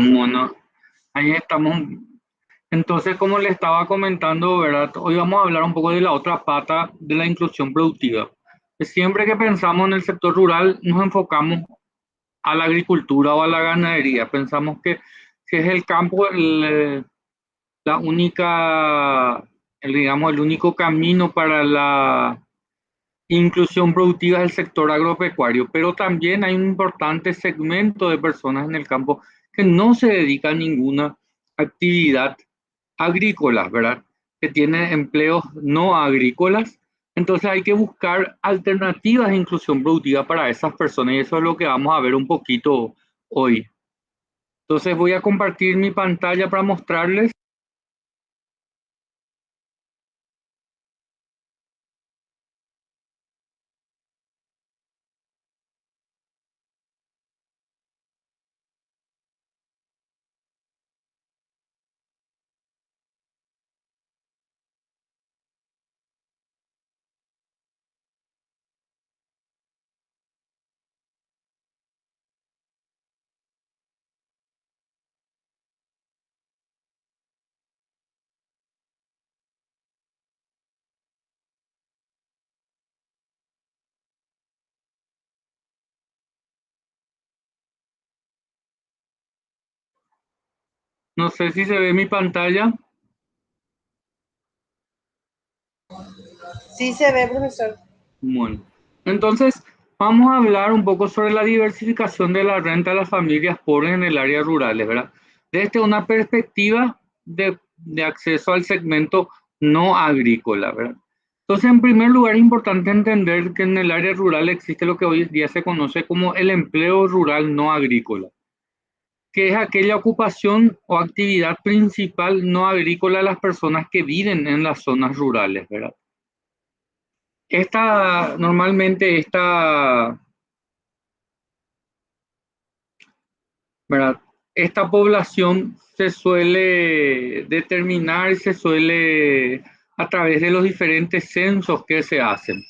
Bueno, ahí estamos. Entonces, como le estaba comentando, ¿verdad? Hoy vamos a hablar un poco de la otra pata de la inclusión productiva. Siempre que pensamos en el sector rural, nos enfocamos a la agricultura o a la ganadería. Pensamos que es el campo la única, digamos, el único camino para la inclusión productiva del sector agropecuario, pero también hay un importante segmento de personas en el campo que no se dedica a ninguna actividad agrícola, ¿verdad? Que tienen empleos no agrícolas. Entonces hay que buscar alternativas de inclusión productiva para esas personas y eso es lo que vamos a ver un poquito hoy. Entonces voy a compartir mi pantalla para mostrarles. No sé si se ve mi pantalla. Sí se ve, profesor. Bueno, entonces vamos a hablar un poco sobre la diversificación de la renta de las familias pobres en el área rural, ¿verdad? Desde una perspectiva de acceso al segmento no agrícola, ¿verdad? Entonces, en primer lugar, es importante entender que en el área rural existe lo que hoy en día se conoce como el empleo rural no agrícola, que es aquella ocupación o actividad principal no agrícola de las personas que viven en las zonas rurales, ¿verdad? Normalmente ¿verdad? Esta población se suele determinar, se suele a través de los diferentes censos que se hacen.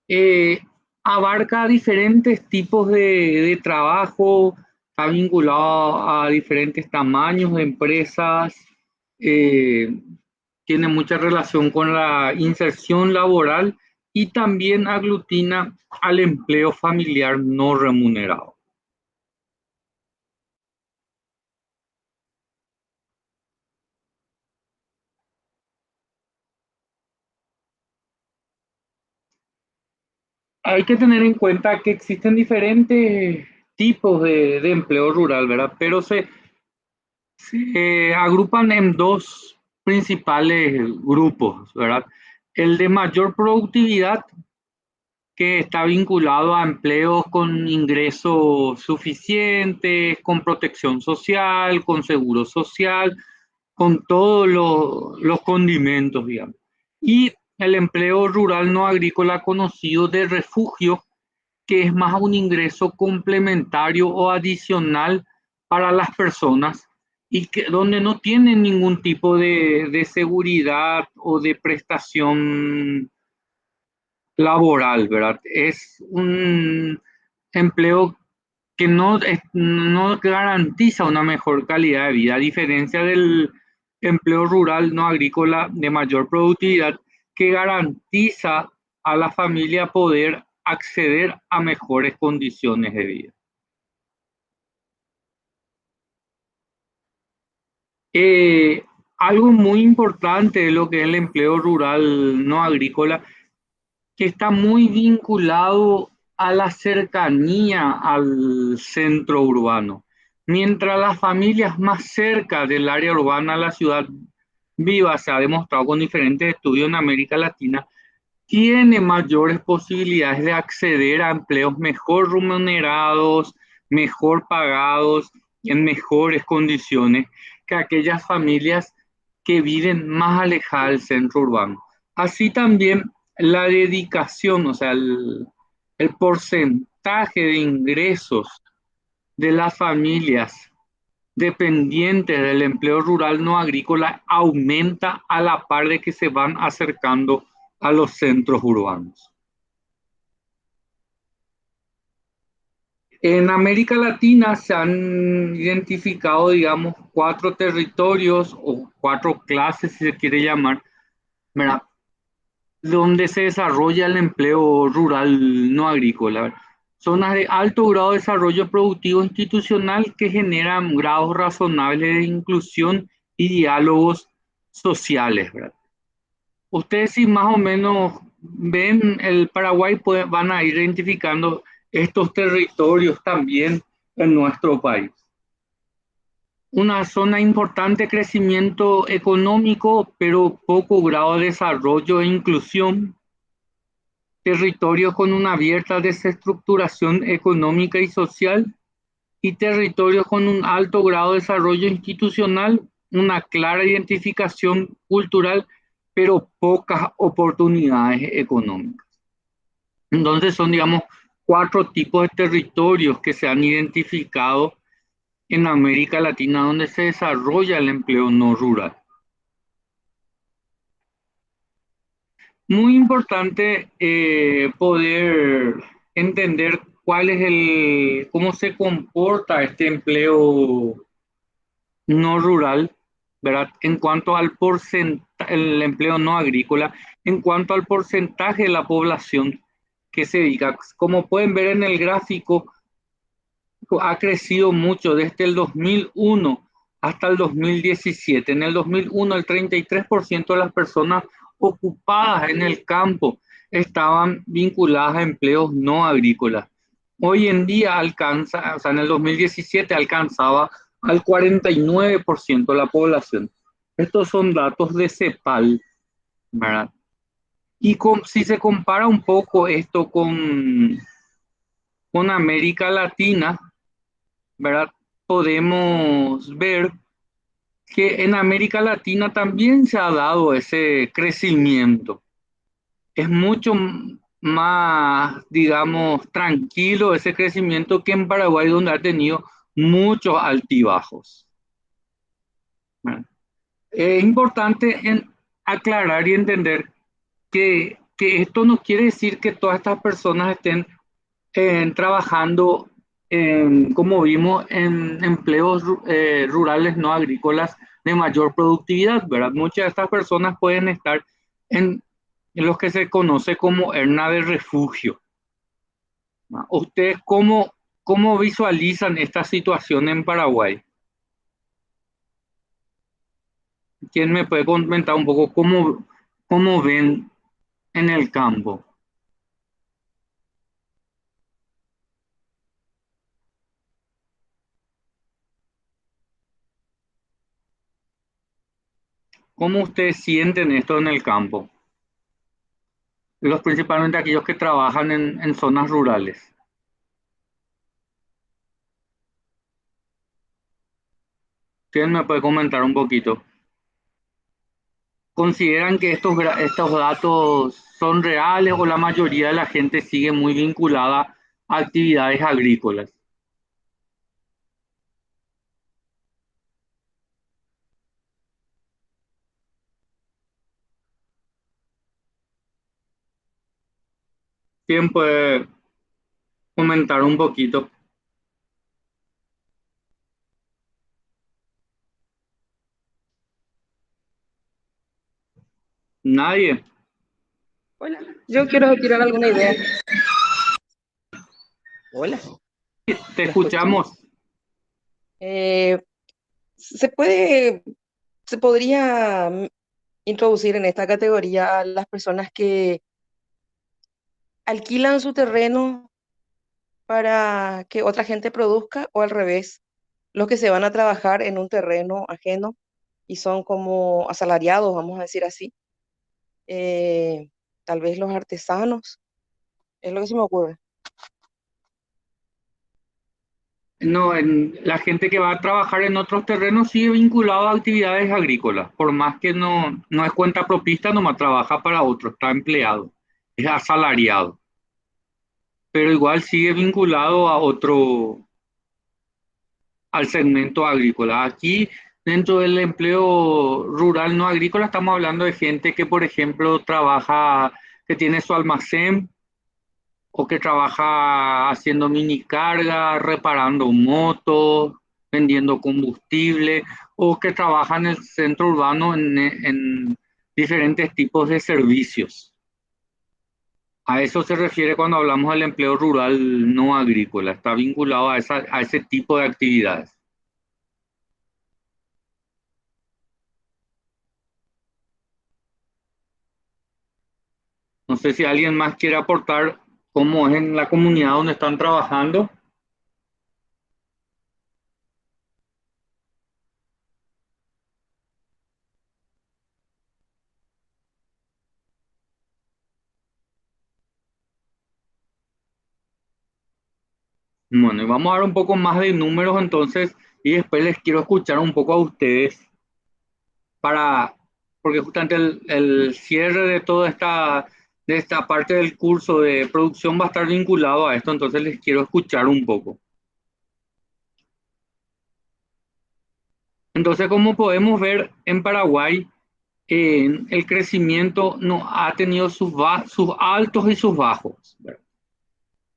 Eh, Abarca diferentes tipos de trabajo, está vinculado a diferentes tamaños de empresas, eh, tiene mucha relación con la inserción laboral y también aglutina al empleo familiar no remunerado. Hay que tener en cuenta que existen diferentes tipos de empleo rural, ¿verdad? Pero se agrupan en dos principales grupos, ¿verdad? El de mayor productividad, que está vinculado a empleos con ingresos suficientes, con protección social, con seguro social, con todos los condimentos, digamos. Y el empleo rural no agrícola conocido de refugio, que es más un ingreso complementario o adicional para las personas y que donde no tienen ningún tipo de seguridad o de prestación laboral, ¿verdad? Es un empleo que no garantiza una mejor calidad de vida, a diferencia del empleo rural no agrícola de mayor productividad, que garantiza a la familia poder acceder a mejores condiciones de vida. Eh, Algo muy importante de lo que es el empleo rural no agrícola, que está muy vinculado a la cercanía al centro urbano. Mientras las familias más cerca del área urbana, la ciudad viva, se ha demostrado con diferentes estudios en América Latina, tiene mayores posibilidades de acceder a empleos mejor remunerados, mejor pagados, en mejores condiciones que aquellas familias que viven más alejadas del centro urbano. Así también la dedicación, o sea, el porcentaje de ingresos de las familias dependientes del empleo rural no agrícola aumenta a la par de que se van acercando a los centros urbanos. En América Latina se han identificado, digamos, 4 territorios o 4 clases, si se quiere llamar, ¿verdad? Donde se desarrolla el empleo rural no agrícola, ¿verdad? Zonas de alto grado de desarrollo productivo institucional que generan grados razonables de inclusión y diálogos sociales, ¿verdad? Ustedes si más o menos ven el Paraguay, van a ir identificando estos territorios también en nuestro país. Una zona de importante crecimiento económico, pero poco grado de desarrollo e inclusión. Territorios con una abierta desestructuración económica y social. Y territorios con un alto grado de desarrollo institucional, una clara identificación cultural, pero pocas oportunidades económicas. Entonces son, digamos, 4 tipos de territorios que se han identificado en América Latina donde se desarrolla el empleo no rural. Muy importante poder entender cómo se comporta este empleo no rural, ¿verdad? En cuanto al porcentaje, el empleo no agrícola, en cuanto al porcentaje de la población que se dedica. Como pueden ver en el gráfico, ha crecido mucho desde el 2001 hasta el 2017. En el 2001, el 33% de las personas ocupadas en el campo estaban vinculadas a empleos no agrícolas. Hoy en día alcanza, o sea, en el 2017 alcanzaba al 49% de la población. Estos son datos de CEPAL, ¿verdad? Y si se compara un poco esto con América Latina, ¿verdad? Podemos ver que en América Latina también se ha dado ese crecimiento. Es mucho más, digamos, tranquilo ese crecimiento que en Paraguay, donde ha tenido muchos altibajos. ¿Verdad? Es importante aclarar y entender que esto no quiere decir que todas estas personas estén trabajando, como vimos, en empleos rurales no agrícolas de mayor productividad, ¿verdad? Muchas de estas personas pueden estar en los que se conoce como herna de refugio, ¿no? ¿Ustedes cómo visualizan esta situación en Paraguay? ¿Quién me puede comentar un poco cómo ven en el campo? ¿Cómo ustedes sienten esto en el campo? Principalmente aquellos que trabajan en zonas rurales. ¿Quién me puede comentar un poquito? ¿Consideran que estos datos son reales o la mayoría de la gente sigue muy vinculada a actividades agrícolas? ¿Quién puede comentar un poquito? Nadie. Hola, yo quiero tirar alguna idea. Hola, Te ¿me escuchan? escuchamos. Eh, ¿Se puede, se podría introducir en esta categoría a las personas que alquilan su terreno para que otra gente produzca o al revés, los que se van a trabajar en un terreno ajeno y son como asalariados, vamos a decir así? Eh, Tal vez los artesanos, es lo que se me ocurre. No, la gente que va a trabajar en otros terrenos sigue vinculado a actividades agrícolas, por más que no es cuenta propista, nomás trabaja para otro, está empleado, es asalariado, pero igual sigue vinculado al segmento agrícola. Aquí, dentro del empleo rural no agrícola, estamos hablando de gente que, por ejemplo, trabaja, que tiene su almacén, o que trabaja haciendo minicarga, reparando motos, vendiendo combustible, o que trabaja en el centro urbano en diferentes tipos de servicios. A eso se refiere cuando hablamos del empleo rural no agrícola, está vinculado a ese tipo de actividades. No sé si alguien más quiere aportar cómo es en la comunidad donde están trabajando. Bueno, y vamos a dar un poco más de números entonces y después les quiero escuchar un poco a ustedes para, porque justamente el cierre de esta parte del curso de producción va a estar vinculado a esto, entonces les quiero escuchar un poco. Entonces, como podemos ver en Paraguay, el crecimiento no ha tenido sus altos y sus bajos, ¿verdad?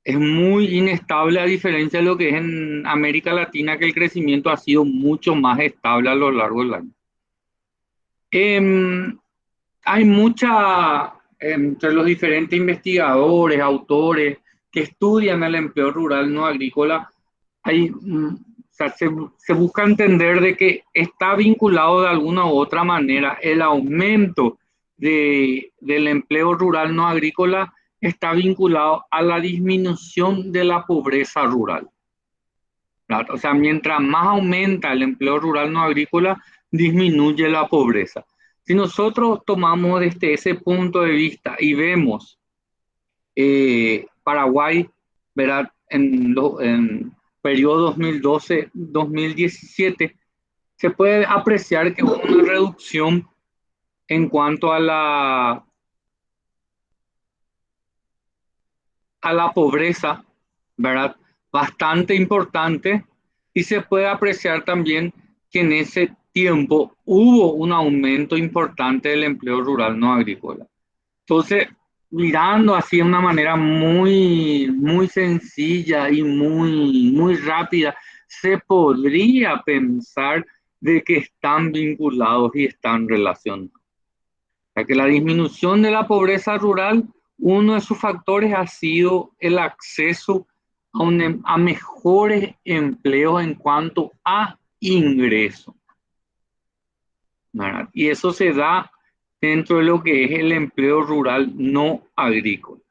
Es muy inestable a diferencia de lo que es en América Latina, que el crecimiento ha sido mucho más estable a lo largo del año. Em, Hay mucha, entre los diferentes investigadores, autores que estudian el empleo rural no agrícola, o sea, se busca entender de que está vinculado de alguna u otra manera el aumento del empleo rural no agrícola está vinculado a la disminución de la pobreza rural, ¿verdad? O sea, mientras más aumenta el empleo rural no agrícola, disminuye la pobreza. Si nosotros tomamos desde ese punto de vista y vemos Paraguay, ¿verdad? En periodo 2012-2017, se puede apreciar que hubo una reducción en cuanto a la pobreza, ¿verdad? Bastante importante, y se puede apreciar también que en ese tiempo hubo un aumento importante del empleo rural no agrícola. Entonces, mirando así de una manera muy sencilla y muy rápida, se podría pensar de que están vinculados y están relacionados. Ya que la disminución de la pobreza rural, uno de sus factores ha sido el acceso a mejores empleos en cuanto a ingresos, ¿verdad? Y eso se da dentro de lo que es el empleo rural no agrícola.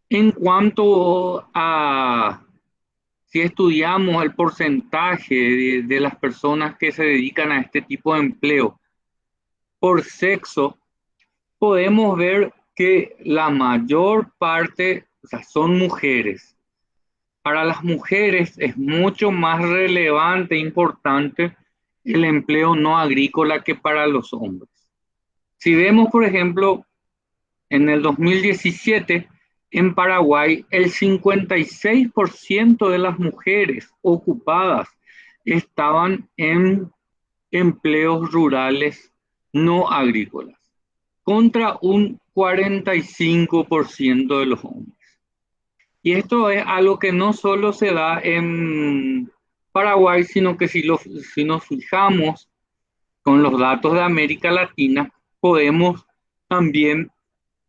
En cuanto a si estudiamos el porcentaje de las personas que se dedican a este tipo de empleo por sexo, podemos ver que la mayor parte, o sea, son mujeres. Para las mujeres es mucho más relevante e importante el empleo no agrícola que para los hombres. Si vemos, por ejemplo, en el 2017, en Paraguay, el 56% de las mujeres ocupadas estaban en empleos rurales no agrícolas, contra un 45% de los hombres. Y esto es algo que no solo se da en Paraguay, sino que si nos fijamos con los datos de América Latina, podemos también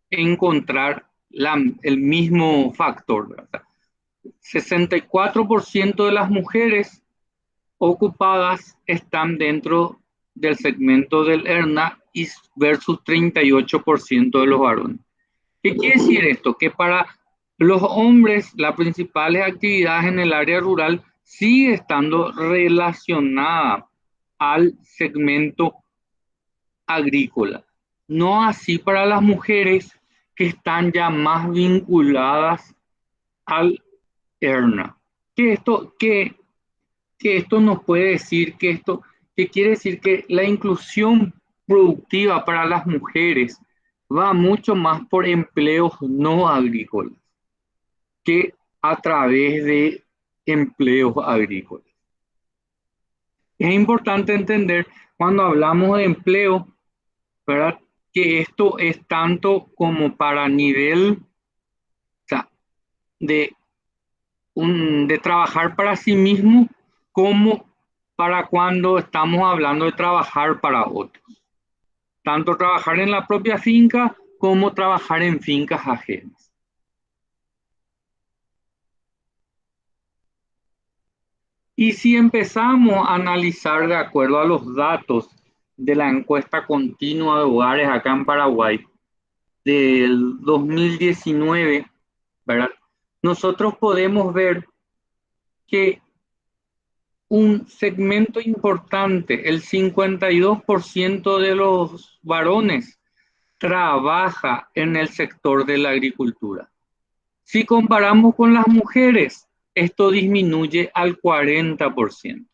encontrar el mismo factor, ¿verdad? 64% de las mujeres ocupadas están dentro del segmento del ERNA versus 38% de los varones. ¿Qué quiere decir esto? Que para los hombres las principales actividades en el área rural sigue estando relacionada al segmento agrícola. No así para las mujeres que están ya más vinculadas al ERNA. Que esto nos puede decir que quiere decir que la inclusión productiva para las mujeres va mucho más por empleos no agrícolas que a través de empleos agrícolas. Es importante entender cuando hablamos de empleo, ¿verdad? que esto es tanto como para nivel, o sea, de, de trabajar para sí mismo, como para cuando estamos hablando de trabajar para otros. Tanto trabajar en la propia finca como trabajar en fincas ajenas. Y si empezamos a analizar de acuerdo a los datos de la encuesta continua de hogares acá en Paraguay del 2019, ¿verdad? Nosotros podemos ver que un segmento importante, el 52% de los varones, trabaja en el sector de la agricultura. Si comparamos con las mujeres, esto disminuye al 40%.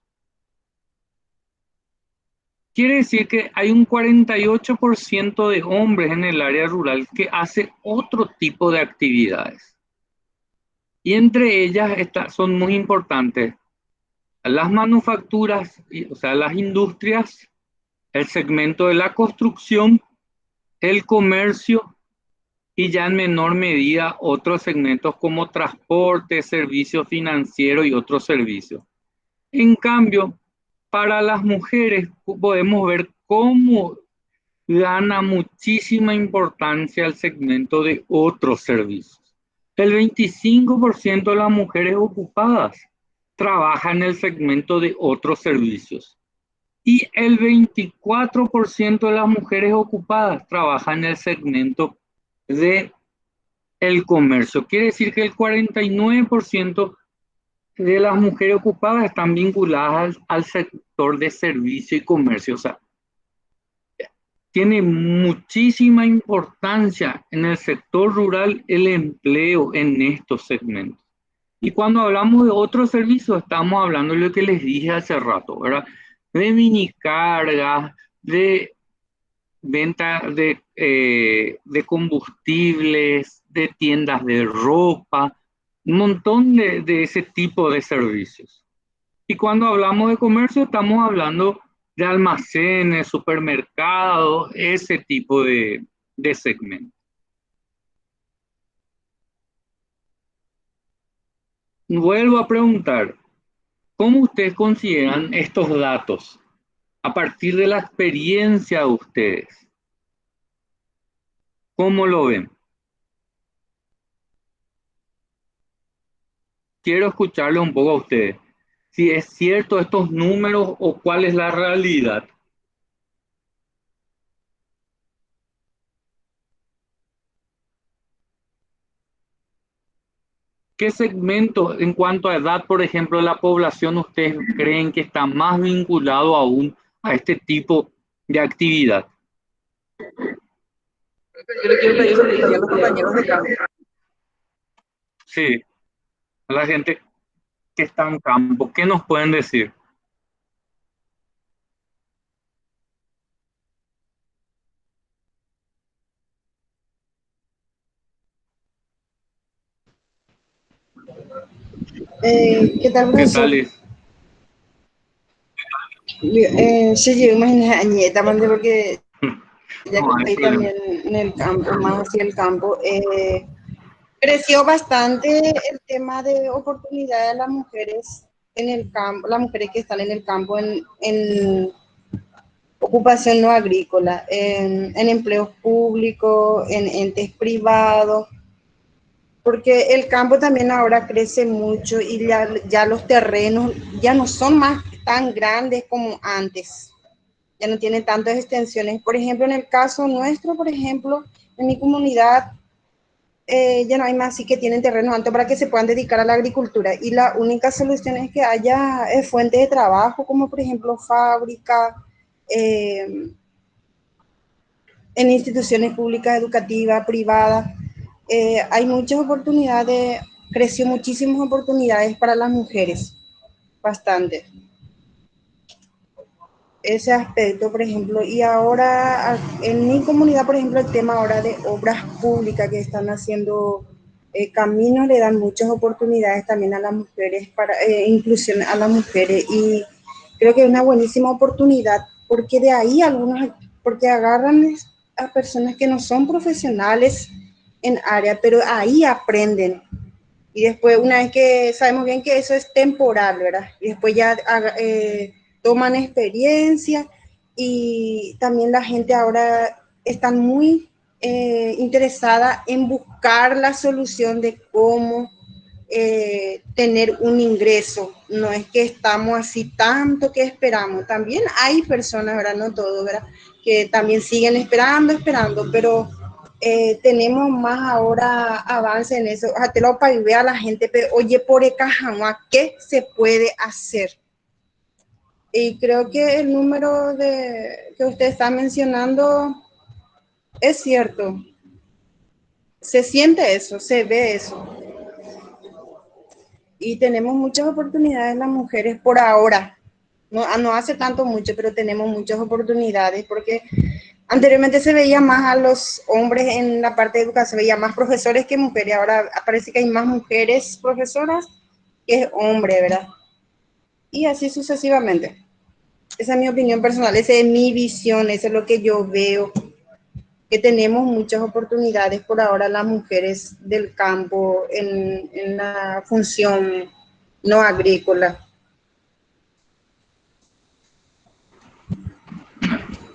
Quiere decir que hay un 48% de hombres en el área rural que hace otro tipo de actividades. Y entre ellas son muy importantes las manufacturas, o sea, las industrias, el segmento de la construcción, el comercio y ya en menor medida otros segmentos como transporte, servicios financieros y otros servicios. En cambio, para las mujeres podemos ver cómo gana muchísima importancia el segmento de otros servicios. El 25% de las mujeres ocupadas trabaja en el segmento de otros servicios y el 24% de las mujeres ocupadas trabaja en el segmento de el comercio. Quiere decir que el 49% de las mujeres ocupadas están vinculadas al sector de servicio y comercio. O sea, tiene muchísima importancia en el sector rural el empleo en estos segmentos. Y cuando hablamos de otros servicios, estamos hablando de lo que les dije hace rato, ¿verdad? De minicargas, de venta de combustibles, de tiendas de ropa, un montón de ese tipo de servicios. Y cuando hablamos de comercio, estamos hablando de almacenes, supermercados, ese tipo de segmento. Vuelvo a preguntar, ¿cómo ustedes consideran estos datos a partir de la experiencia de ustedes? ¿Cómo lo ven? Quiero escucharle un poco a ustedes. Si es cierto estos números o cuál es la realidad. ¿Qué segmento en cuanto a edad, por ejemplo, de la población ustedes creen que está más vinculado aún a este tipo de actividad? Yo le quiero pedir permiso a los compañeros de campo. Sí, a la gente que está en campo, ¿qué nos pueden decir? ¿Qué tal, ¿Qué profesor? tal es? Sí, yo imagino añeta, mande, porque ya No que hay estoy problema. también en el campo, más hacia el campo, creció bastante el tema de oportunidad de las mujeres en el campo, las mujeres que están en el campo en ocupación no agrícola, en empleos públicos, en entes privados, porque el campo también ahora crece mucho y ya los terrenos ya no son más tan grandes como antes, ya no tienen tantas extensiones. Por ejemplo, en el caso nuestro, por ejemplo, en mi comunidad, ya no hay más así que tienen terrenos altos para que se puedan dedicar a la agricultura y la única solución es que haya fuentes de trabajo, como por ejemplo fábrica, eh, en instituciones públicas, educativas, privadas. Hay muchas oportunidades, creció muchísimas oportunidades para las mujeres, bastante. Ese aspecto, por ejemplo, y ahora en mi comunidad, por ejemplo, el tema ahora de obras públicas que están haciendo caminos le dan muchas oportunidades también a las mujeres, para inclusión a las mujeres, y creo que es una buenísima oportunidad, porque de ahí algunos, porque agarran a personas que no son profesionales en área, pero ahí aprenden. Y después, una vez que sabemos bien que eso es temporal, ¿verdad? Y después ya toman experiencia y también la gente ahora está muy interesada en buscar la solución de cómo tener un ingreso. No es que estamos así tanto que esperamos. También hay personas, ¿verdad? No todo, ¿verdad? Que también siguen esperando, pero tenemos más ahora avance en eso. Te lo para ver a la gente, pero oye, por Ecajama, ¿qué se puede hacer? Y creo que el número que usted está mencionando es cierto. Se siente eso, se ve eso. Y tenemos muchas oportunidades las mujeres por ahora. No hace tanto mucho, pero tenemos muchas oportunidades porque anteriormente se veía más a los hombres en la parte de educación, se veía más profesores que mujeres. Ahora parece que hay más mujeres profesoras que hombres, ¿verdad? Y así sucesivamente. Esa es mi opinión personal, esa es mi visión, eso es lo que yo veo, que tenemos muchas oportunidades por ahora las mujeres del campo en la función no agrícola.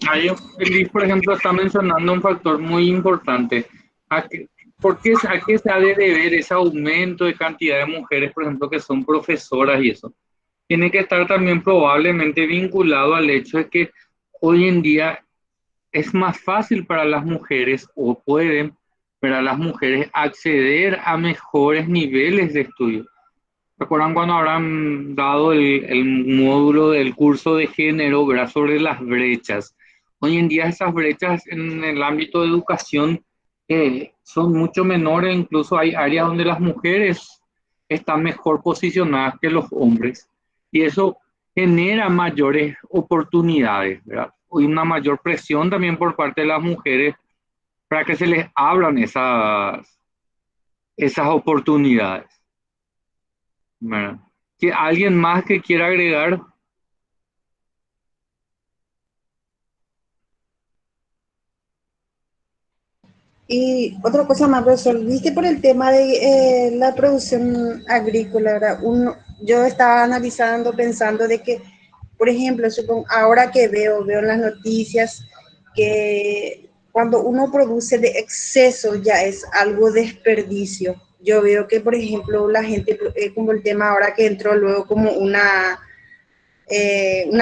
Ahí Liz, por ejemplo, está mencionando un factor muy importante. ¿A qué se ha de deber ese aumento de cantidad de mujeres, por ejemplo, que son profesoras y eso? Tiene que estar también probablemente vinculado al hecho de que hoy en día es más fácil para las mujeres o pueden para las mujeres acceder a mejores niveles de estudio. ¿Recuerdan cuando habrán dado el módulo del curso de género, ¿verdad? Sobre las brechas? Hoy en día esas brechas en el ámbito de educación son mucho menores, incluso hay áreas donde las mujeres están mejor posicionadas que los hombres y eso genera mayores oportunidades, ¿verdad? Y una mayor presión también por parte de las mujeres para que se les abran esas oportunidades, ¿verdad? ¿Que alguien más que quiera agregar? Y otra cosa más, profesor, viste por el tema de la producción agrícola, ¿verdad? Yo estaba analizando, pensando de que, por ejemplo, ahora que veo en las noticias que cuando uno produce de exceso ya es algo desperdicio. Yo veo que, por ejemplo, la gente, como el tema ahora que entró luego como una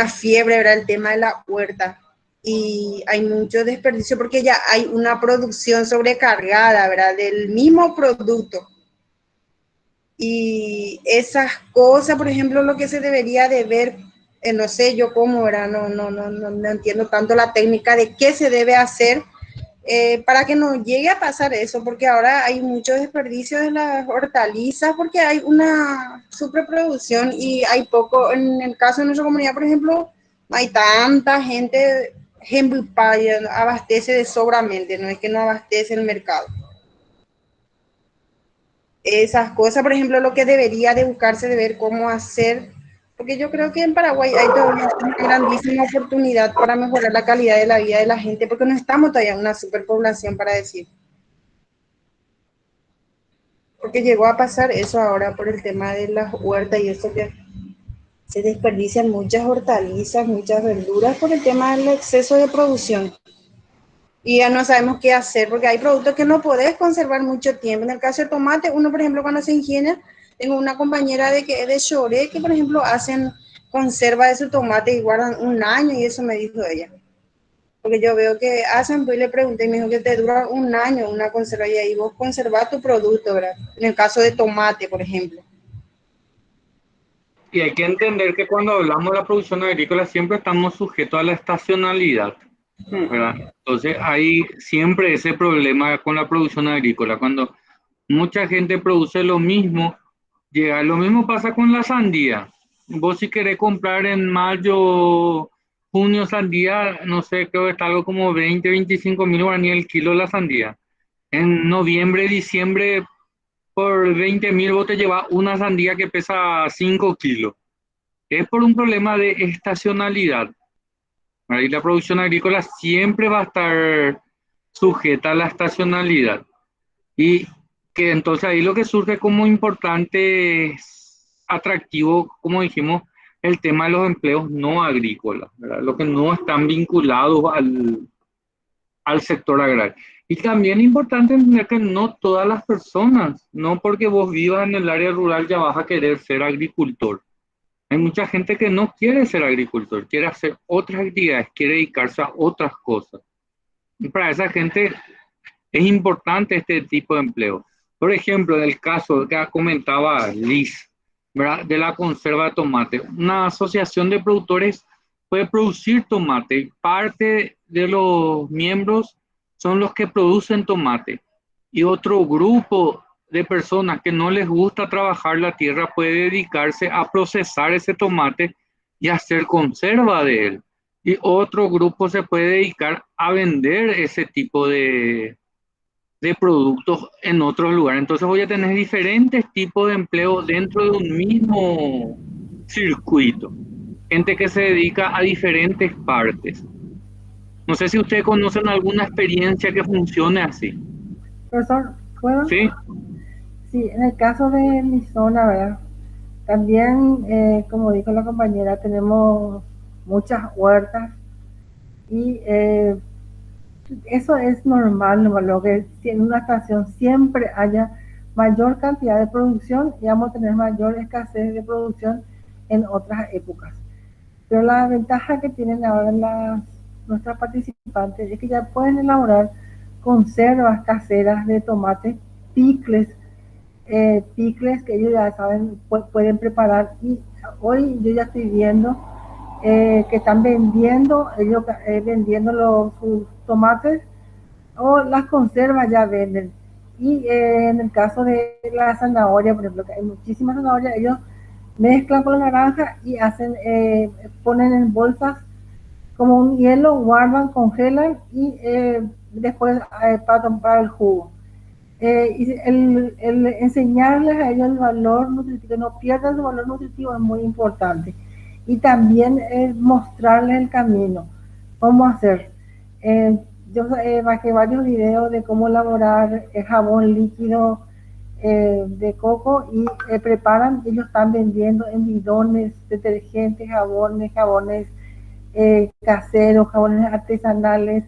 fiebre, ¿verdad? El tema de la huerta. Y hay mucho desperdicio porque ya hay una producción sobrecargada, ¿verdad? Del mismo producto. Y esas cosas, por ejemplo, lo que se debería de ver, no sé yo cómo, ¿verdad? No entiendo tanto la técnica de qué se debe hacer para que no llegue a pasar eso, porque ahora hay mucho desperdicio de las hortalizas, porque hay una superproducción y hay poco, en el caso de nuestra comunidad, por ejemplo, no hay tanta gente, abastece de sobramente, no es que no abastece el mercado. Esas cosas, por ejemplo, lo que debería de buscarse de ver cómo hacer, porque yo creo que en Paraguay hay todavía una grandísima oportunidad para mejorar la calidad de la vida de la gente, porque no estamos todavía en una superpoblación para decir. Porque llegó a pasar eso ahora por el tema de las huertas y eso que se desperdician muchas hortalizas, muchas verduras por el tema del exceso de producción. Y ya no sabemos qué hacer porque hay productos que no podés conservar mucho tiempo. En el caso del tomate, uno, por ejemplo, cuando se ingenia, tengo una compañera de Choré que, por ejemplo, hacen conserva de su tomate y guardan un año y eso me dijo ella. Porque yo veo que hacen, pues le pregunté y me dijo que te dura un año una conserva y ahí vos conservas tu producto, ¿verdad? En el caso de tomate, por ejemplo. Y hay que entender que cuando hablamos de la producción agrícola siempre estamos sujetos a la estacionalidad, ¿verdad? Entonces hay siempre ese problema con la producción agrícola. Cuando mucha gente produce lo mismo, lo mismo pasa con la sandía. Vos si querés comprar en mayo, junio sandía, no sé, creo que está algo como 20, 25 mil guaraníes el kilo la sandía. En noviembre, diciembre, por 20 mil vos te llevas una sandía que pesa 5 kilos. Es por un problema de estacionalidad. Ahí la producción agrícola siempre va a estar sujeta a la estacionalidad. Y que entonces ahí lo que surge como importante atractivo, como dijimos, el tema de los empleos no agrícolas, ¿verdad? Lo que no están vinculados al sector agrario. Y también es importante entender que no todas las personas, no porque vos vivas en el área rural ya vas a querer ser agricultor. Hay mucha gente que no quiere ser agricultor, quiere hacer otras actividades, quiere dedicarse a otras cosas. Y para esa gente es importante este tipo de empleo. Por ejemplo, en el caso que comentaba Liz, ¿verdad? De la conserva de tomate, una asociación de productores puede producir tomate. Parte de los miembros son los que producen tomate. Y otro grupo de personas que no les gusta trabajar la tierra puede dedicarse a procesar ese tomate y hacer conserva de él. Y otro grupo se puede dedicar a vender ese tipo de productos en otros lugares. Entonces voy a tener diferentes tipos de empleo dentro de un mismo circuito. Gente que se dedica a diferentes partes. No sé si ustedes conocen alguna experiencia que funcione así. Profesor, ¿puedo? ¿Sí? Sí, en el caso de mi zona, ¿verdad? También, como dijo la compañera, tenemos muchas huertas y eso es normal, ¿no? Lo que en una estación siempre haya mayor cantidad de producción y vamos a tener mayor escasez de producción en otras épocas. Pero la ventaja que tienen ahora nuestras participantes es que ya pueden elaborar conservas caseras de tomate, picles que ellos ya saben, pueden preparar. Y hoy yo ya estoy viendo que están vendiendo, ellos vendiendo sus tomates o las conservas ya venden. Y en el caso de la zanahoria, por ejemplo, que hay muchísimas zanahorias, ellos mezclan con la naranja y hacen, ponen en bolsas como un hielo, guardan, congelan y después para el jugo. Y el enseñarles a ellos el valor nutritivo, que no pierdan su valor nutritivo, es muy importante. Y también mostrarles el camino, cómo hacer. Yo bajé varios videos de cómo elaborar jabón líquido de coco y preparan, ellos están vendiendo en bidones, detergentes, jabones caseros, jabones artesanales,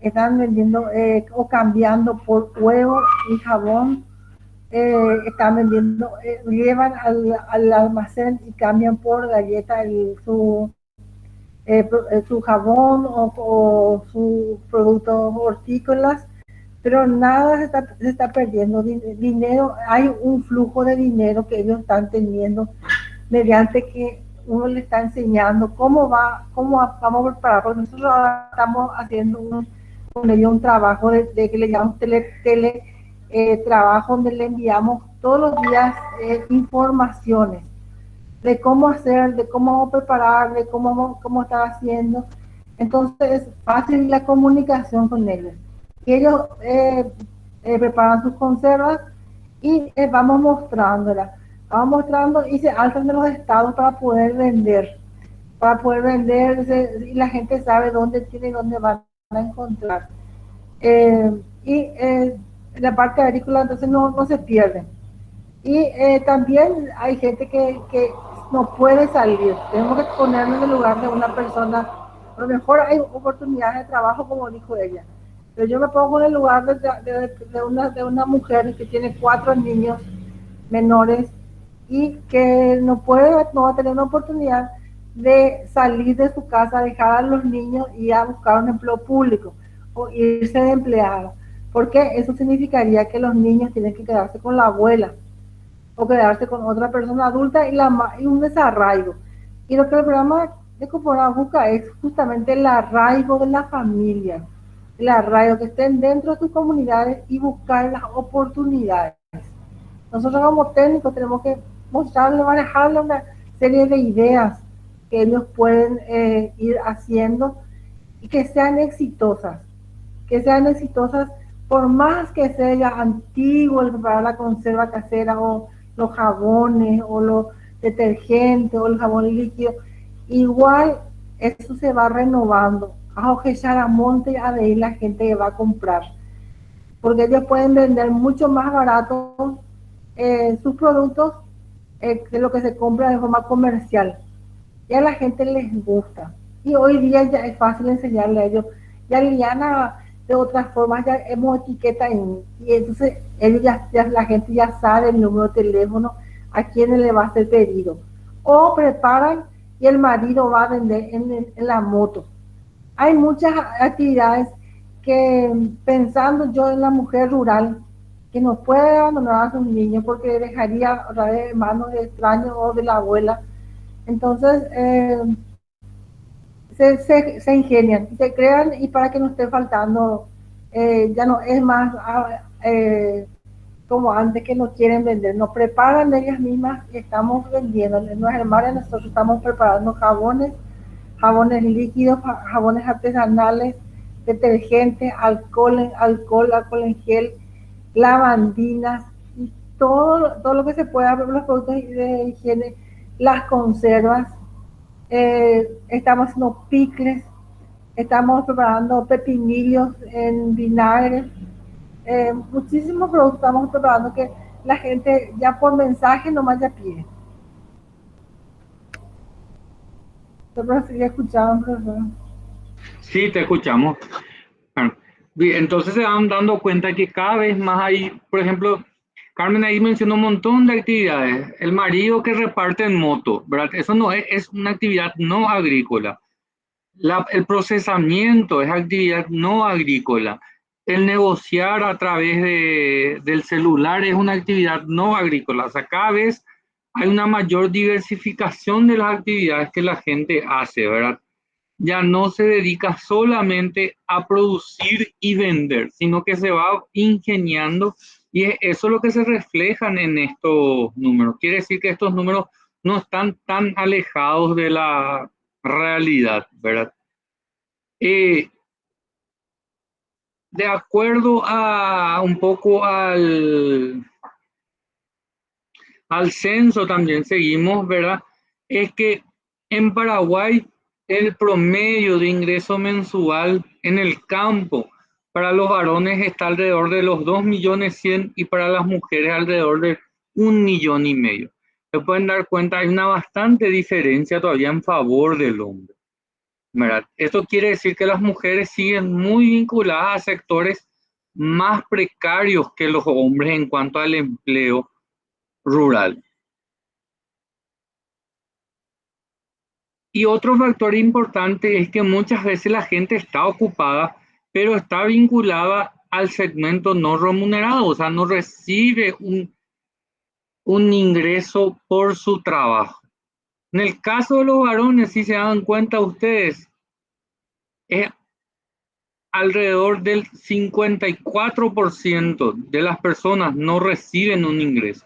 están vendiendo o cambiando por huevo y jabón, están vendiendo, llevan al almacén y cambian por galleta su jabón o sus productos hortícolas, pero nada se está perdiendo dinero, hay un flujo de dinero que ellos están teniendo mediante que uno le está enseñando cómo vamos a preparar, porque nosotros ahora estamos haciendo con ellos un trabajo de que le llamamos trabajo, donde le enviamos todos los días informaciones de cómo hacer, de cómo preparar, de cómo estar haciendo. Entonces es fácil la comunicación con ellos. Y ellos preparan sus conservas y vamos mostrándolas. Vamos mostrando y se alzan de los estados para poder vender. Y la gente sabe dónde tiene y dónde van a encontrar. La parte agrícola entonces no se pierde. Y también hay gente que no puede salir. Tenemos que ponernos en el lugar de una persona. A lo mejor hay oportunidades de trabajo, como dijo ella. Pero yo me pongo en el lugar de una mujer que tiene 4 niños menores y que no va a tener una oportunidad de salir de su casa, dejar a los niños y a buscar un empleo público o irse de empleada. Porque eso significaría que los niños tienen que quedarse con la abuela o quedarse con otra persona adulta y un desarraigo. Y lo que el programa de Corporal busca es justamente el arraigo de la familia, el arraigo, que estén dentro de tus comunidades y buscar las oportunidades. Nosotros como técnicos tenemos que mostrarle, manejarle una serie de ideas que ellos pueden ir haciendo y que sean exitosas por más que sea antiguo el preparar la conserva casera o los jabones o los detergentes o el jabón líquido, igual eso se va renovando. a ojesar a monte a de ahí la gente que va a comprar, porque ellos pueden vender mucho más barato sus productos que lo que se compra de forma comercial. Y a la gente les gusta. Y hoy día ya es fácil enseñarle a ellos. Ya Liliana, de otras formas, ya hemos etiqueta y entonces ellos la gente ya sabe el número de teléfono a quién le va a hacer pedido. O preparan y el marido va a vender en la moto. Hay muchas actividades que, pensando yo en la mujer rural, que no puede abandonar a sus niños porque dejaría otra vez en manos de extraños o de la abuela. Entonces, se ingenian, se crean y para que no esté faltando, ya no es más como antes que no quieren vender, nos preparan ellas mismas y estamos vendiendo. En los hermanos nosotros estamos preparando jabones, jabones líquidos, jabones artesanales, detergentes, alcohol en gel, lavandinas, y todo lo que se pueda, los productos de higiene, las conservas. Estamos haciendo picles, estamos preparando pepinillos en vinagre, muchísimos productos estamos preparando que la gente ya por mensaje nomás ya pide. Pero si escuchaban, profesor. Sí, te escuchamos. Bueno, entonces se van dando cuenta que cada vez más hay, por ejemplo, Carmen ahí mencionó un montón de actividades. El marido que reparte en moto, ¿verdad? Eso no es una actividad no agrícola. El procesamiento es actividad no agrícola. El negociar a través del celular es una actividad no agrícola. O sea, cada vez hay una mayor diversificación de las actividades que la gente hace, ¿verdad? Ya no se dedica solamente a producir y vender, sino que se va ingeniando y eso es lo que se reflejan en estos números. Quiere decir que estos números no están tan alejados de la realidad, ¿verdad? De acuerdo a un poco al censo también seguimos, ¿verdad? Es que en Paraguay el promedio de ingreso mensual en el campo para los varones está alrededor de los 2.100.000 y para las mujeres alrededor de 1.500.000. Se pueden dar cuenta, hay una bastante diferencia todavía en favor del hombre, ¿verdad? Esto quiere decir que las mujeres siguen muy vinculadas a sectores más precarios que los hombres en cuanto al empleo rural. Y otro factor importante es que muchas veces la gente está ocupada, pero está vinculada al segmento no remunerado, o sea, no recibe un ingreso por su trabajo. En el caso de los varones, si se dan cuenta ustedes, es alrededor del 54% de las personas no reciben un ingreso.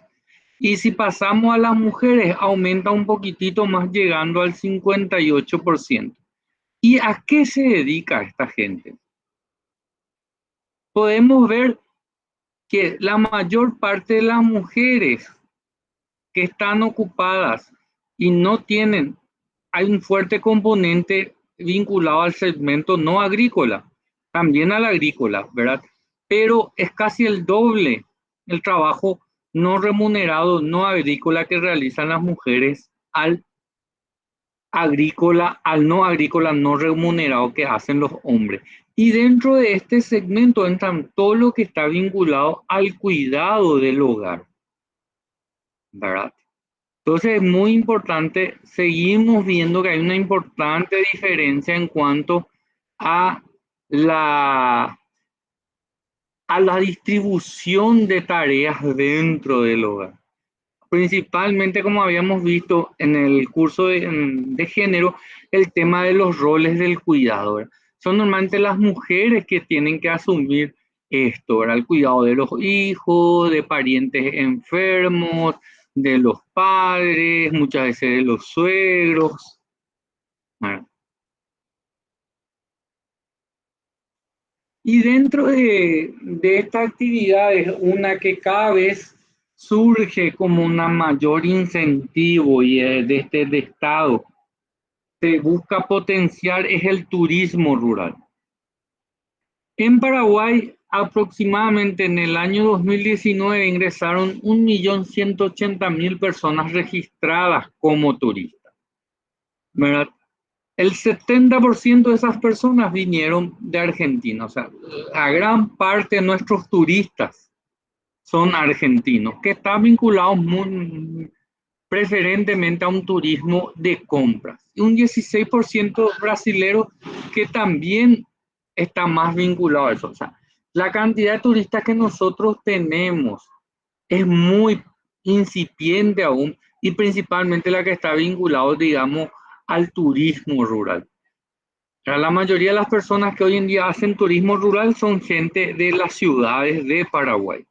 Y si pasamos a las mujeres, aumenta un poquitito más, llegando al 58%. ¿Y a qué se dedica esta gente? Podemos ver que la mayor parte de las mujeres que están ocupadas y no tienen, hay un fuerte componente vinculado al segmento no agrícola, también al agrícola, ¿verdad? Pero es casi el doble el trabajo no remunerado, no agrícola que realizan las mujeres al agrícola, al no agrícola no remunerado que hacen los hombres. Y dentro de este segmento entran todo lo que está vinculado al cuidado del hogar, ¿verdad? Entonces es muy importante, seguimos viendo que hay una importante diferencia en cuanto a la, a la distribución de tareas dentro del hogar. Principalmente, como habíamos visto en el curso de género, el tema de los roles del cuidador. Son normalmente las mujeres que tienen que asumir esto, ¿verdad? El cuidado de los hijos, de parientes enfermos, de los padres, muchas veces de los suegros. Bueno. Y dentro de esta actividad es una que cada vez surge como un mayor incentivo y de Estado, se busca potenciar es el turismo rural. En Paraguay, aproximadamente en el año 2019 ingresaron 1.180.000 personas registradas como turistas, ¿verdad? El 70% de esas personas vinieron de Argentina, o sea, la gran parte de nuestros turistas son argentinos, que están vinculados preferentemente a un turismo de compras. Y un 16% brasilero que también está más vinculado a eso. O sea, la cantidad de turistas que nosotros tenemos es muy incipiente aún y principalmente la que está vinculado, digamos, al turismo rural. La mayoría de las personas que hoy en día hacen turismo rural son gente de las ciudades de Paraguay.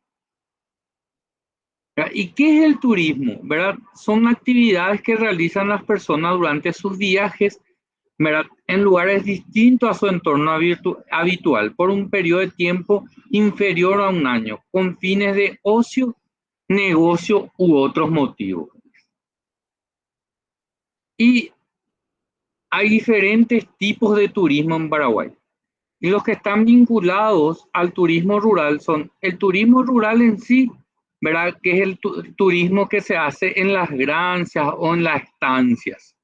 ¿Y qué es el turismo? ¿Verdad? Son actividades que realizan las personas durante sus viajes, ¿verdad?, en lugares distintos a su entorno habitual por un periodo de tiempo inferior a un año, con fines de ocio, negocio u otros motivos. Y hay diferentes tipos de turismo en Paraguay. Y los que están vinculados al turismo rural son el turismo rural en sí, ¿verdad?, que es el turismo que se hace en las granjas o en las estancias,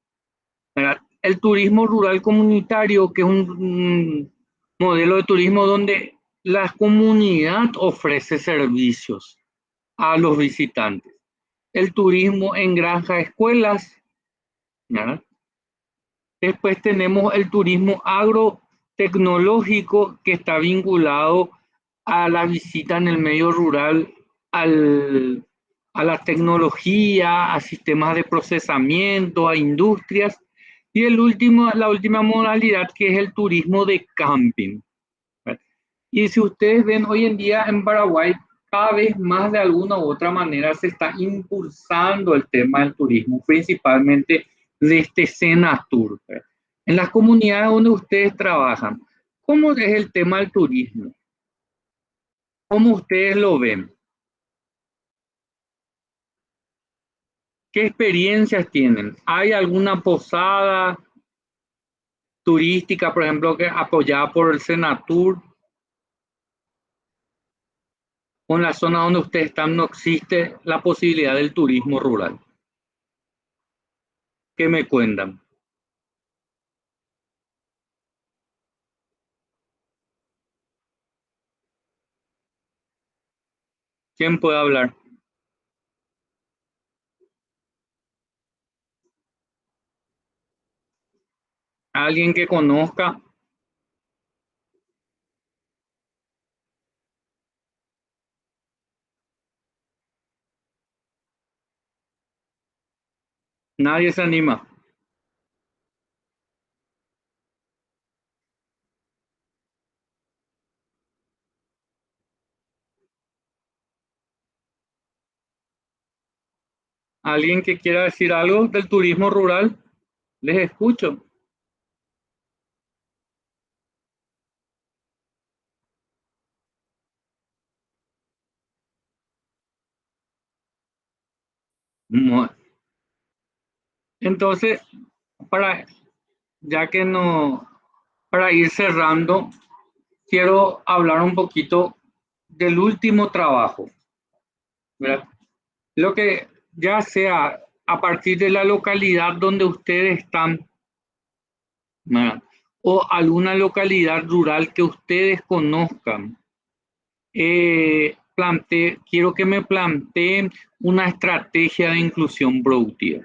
¿verdad? El turismo rural comunitario, que es un modelo de turismo donde la comunidad ofrece servicios a los visitantes. El turismo en granjas, escuelas, ¿verdad? Después tenemos el turismo agrotecnológico, que está vinculado a la visita en el medio rural, a la tecnología, a sistemas de procesamiento, a industrias. Y la última modalidad, que es el turismo de camping. Y si ustedes ven hoy en día en Paraguay, cada vez más de alguna u otra manera se está impulsando el tema del turismo, principalmente desde Senatur. En las comunidades donde ustedes trabajan, ¿cómo es el tema del turismo? ¿Cómo ustedes lo ven? ¿Qué experiencias tienen? ¿Hay alguna posada turística, por ejemplo, que apoyada por el Senatur? ¿O en la zona donde ustedes están no existe la posibilidad del turismo rural? ¿Qué me cuentan? ¿Quién puede hablar? ¿Alguien que conozca? Nadie se anima. ¿Alguien que quiera decir algo del turismo rural? Les escucho. Entonces, para, ya que no, para ir cerrando, quiero hablar un poquito del último trabajo, ¿verdad? Lo que ya sea a partir de la localidad donde ustedes están, ¿verdad?, o alguna localidad rural que ustedes conozcan, quiero que me planteen una estrategia de inclusión productiva,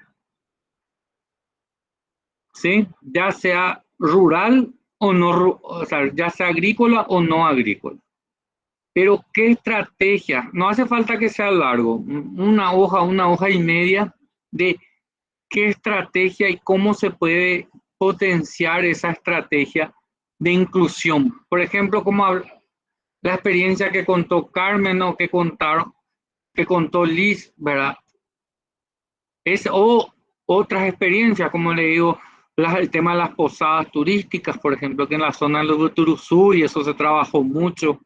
¿sí? Ya sea rural o no, o sea, ya sea agrícola o no agrícola. Pero ¿qué estrategia? No hace falta que sea largo, una hoja y media de qué estrategia y cómo se puede potenciar esa estrategia de inclusión. Por ejemplo, como la experiencia que contó Carmen o que contó Liz, ¿verdad? O otras experiencias, como le digo, el tema de las posadas turísticas, por ejemplo, que en la zona de Turuzú, y eso se trabajó mucho.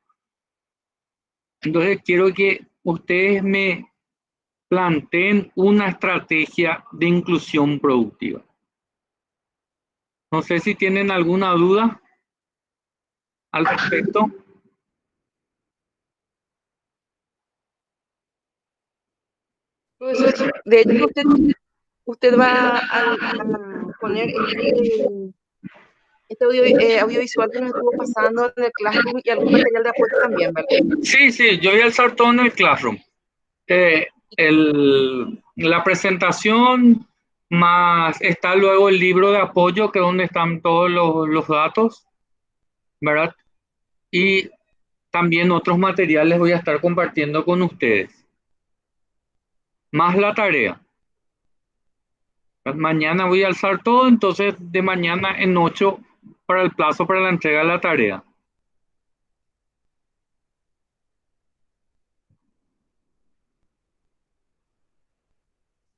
Entonces quiero que ustedes me planteen una estrategia de inclusión productiva. No sé si tienen alguna duda al respecto. Profesor, de hecho, usted va a poner este audiovisual que nos estuvo pasando en el Classroom y algún material de apoyo también, ¿verdad? Sí, sí, yo voy a alzar todo en el Classroom. La presentación, más está luego el libro de apoyo, que es donde están todos los datos, ¿verdad? Y también otros materiales voy a estar compartiendo con ustedes. Más la tarea. Mañana voy a alzar todo, entonces de mañana en 8 para el plazo para la entrega de la tarea.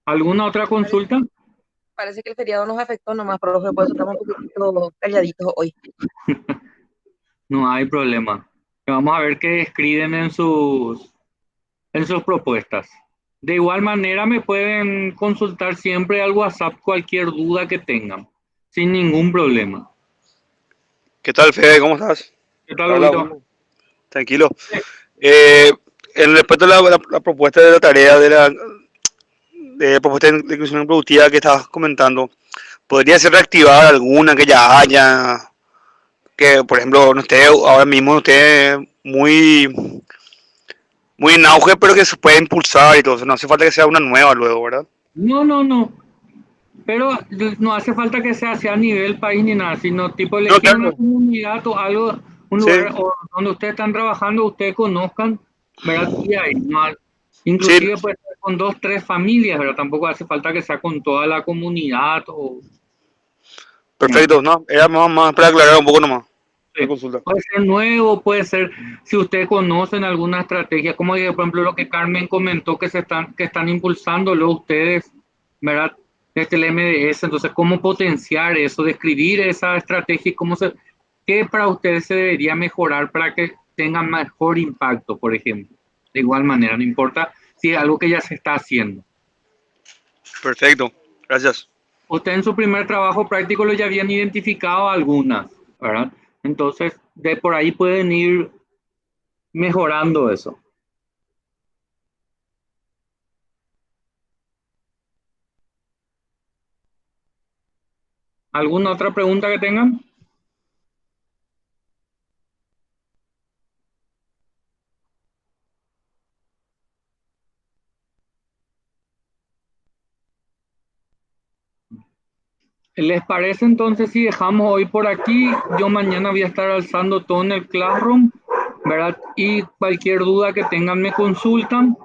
¿Alguna otra consulta? Parece que el feriado nos afectó nomás, profe, por eso estamos un poquito calladitos hoy. No hay problema. Vamos a ver qué escriben en sus propuestas. De igual manera me pueden consultar siempre al WhatsApp cualquier duda que tengan, sin ningún problema. ¿Qué tal, Fede? ¿Cómo estás? ¿Qué tal, Hola, Huguito? tranquilo. En respecto a la propuesta de la tarea de propuesta de inclusión productiva que estabas comentando, ¿podría ser reactivada alguna que ya haya? Que, por ejemplo, no esté ahora mismo no esté muy en auge, pero que se pueda impulsar y todo eso. No hace falta que sea una nueva luego, ¿verdad? No. Pero no hace falta que sea a nivel país ni nada, sino tipo No, elegir una claro. comunidad o algo, un Sí, lugar donde ustedes están trabajando, ustedes conozcan, ¿verdad? Y ahí, no, sí, inclusive puede ser con 2, 3 familias, pero tampoco hace falta que sea con toda la comunidad o no. perfecto, ¿no? Era más para aclarar un poco nomás la Sí. consulta. Puede ser nuevo, puede ser si ustedes conocen alguna estrategia, como por ejemplo lo que Carmen comentó que están impulsándolo ustedes, ¿verdad? Desde el MDS, entonces cómo potenciar eso, describir esa estrategia y qué para ustedes se debería mejorar para que tenga mejor impacto, por ejemplo. De igual manera, no importa si es algo que ya se está haciendo. Perfecto, gracias. Usted en su primer trabajo práctico lo ya habían identificado algunas, ¿verdad? Entonces, de por ahí pueden ir mejorando eso. ¿Alguna otra pregunta que tengan? ¿Les parece entonces si dejamos hoy por aquí? Yo mañana voy a estar alzando todo en el Classroom, ¿verdad? Y cualquier duda que tengan me consultan,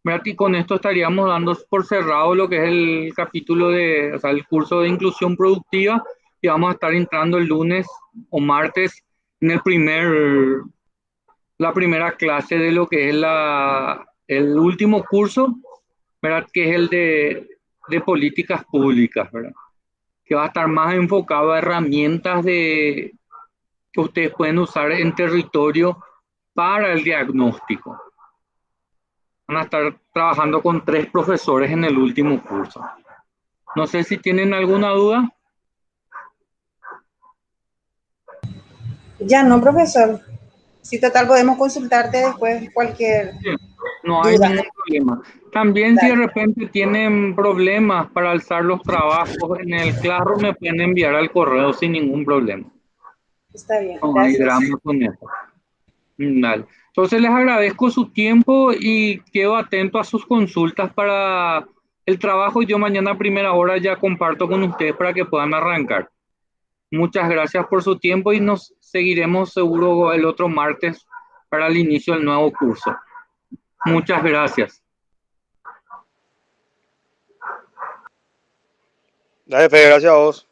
¿verdad? Y con esto estaríamos dando por cerrado lo que es el capítulo o sea, el curso de inclusión productiva, y vamos a estar entrando el lunes o martes en la primera clase de lo que es el último curso, ¿verdad? Que es el de políticas públicas, ¿verdad? Que va a estar más enfocado a herramientas que ustedes pueden usar en territorio para el diagnóstico. Van a estar trabajando con 3 profesores en el último curso. No sé si tienen alguna duda. Ya no, profesor. Si total podemos consultarte después cualquier Sí, no hay duda. ningún problema. También si de Dale, repente tienen problemas para alzar los trabajos en el Classroom, me pueden enviar al correo sin ningún problema. está bien, No hay gracias. drama con eso. Vale. Entonces les agradezco su tiempo y quedo atento a sus consultas para el trabajo. Yo mañana a primera hora ya comparto con ustedes para que puedan arrancar. Muchas gracias por su tiempo y nos seguiremos seguro el otro martes para el inicio del nuevo curso. Muchas gracias. Dale, Fede, gracias a vos.